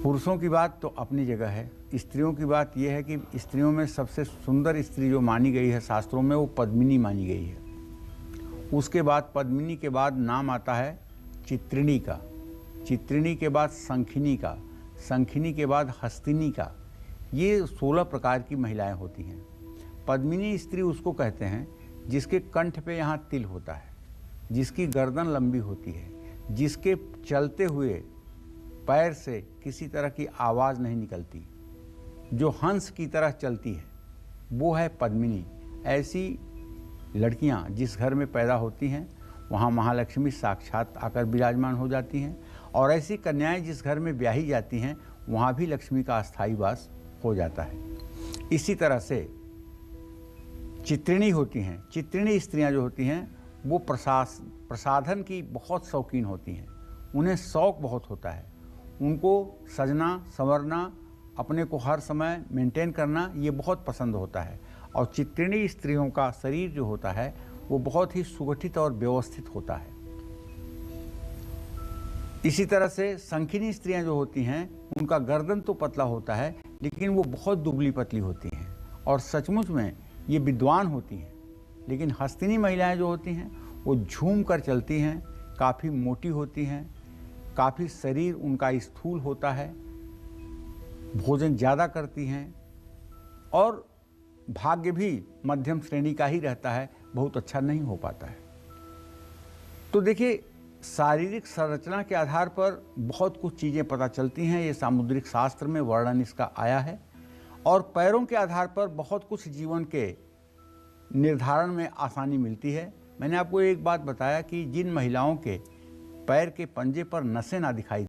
पुरुषों की बात तो अपनी जगह है। स्त्रियों की बात यह है कि स्त्रियों में सबसे सुंदर स्त्री जो मानी गई है शास्त्रों में, वो पद्मिनी मानी गई है। उसके बाद पद्मिनी के बाद नाम आता है चित्रिणी का, चित्रिणी के बाद शंखिनी का, शंखिनी के बाद हस्तिनी का। ये 16 प्रकार की महिलाएं होती हैं। पद्मिनी स्त्री उसको कहते हैं जिसके कंठ पे यहाँ तिल होता है, जिसकी गर्दन लंबी होती है, जिसके चलते हुए पैर से किसी तरह की आवाज़ नहीं निकलती, जो हंस की तरह चलती है, वो है पद्मिनी। ऐसी लड़कियां जिस घर में पैदा होती हैं वहाँ महालक्ष्मी साक्षात आकर विराजमान हो जाती हैं, और ऐसी कन्याएं जिस घर में ब्याही जाती हैं वहाँ भी लक्ष्मी का अस्थायी वास हो जाता है। इसी तरह से चित्रिणी होती हैं। चित्रिणी स्त्रियां जो होती हैं वो प्रसाधन की बहुत शौकीन होती हैं। उन्हें शौक बहुत होता है, उनको सजना संवरना, अपने को हर समय मेंटेन करना ये बहुत पसंद होता है। और चित्रिणी स्त्रियों का शरीर जो होता है वो बहुत ही सुगठित और व्यवस्थित होता है। इसी तरह से शंखिनी स्त्रियां जो होती हैं उनका गर्दन तो पतला होता है लेकिन वो बहुत दुबली पतली होती हैं और सचमुच में ये विद्वान होती हैं। लेकिन हस्तिनी महिलाएं जो होती हैं वो झूम कर चलती हैं, काफ़ी मोटी होती हैं, काफ़ी शरीर उनका स्थूल होता है, भोजन ज़्यादा करती हैं और भाग्य भी मध्यम श्रेणी का ही रहता है, बहुत अच्छा नहीं हो पाता है। तो देखिए, शारीरिक संरचना के आधार पर बहुत कुछ चीज़ें पता चलती हैं। ये सामुद्रिक शास्त्र में वर्णन इसका आया है। और पैरों के आधार पर बहुत कुछ जीवन के निर्धारण में आसानी मिलती है। मैंने आपको एक बात बताया कि जिन महिलाओं के पैर के पंजे पर नसें ना दिखाई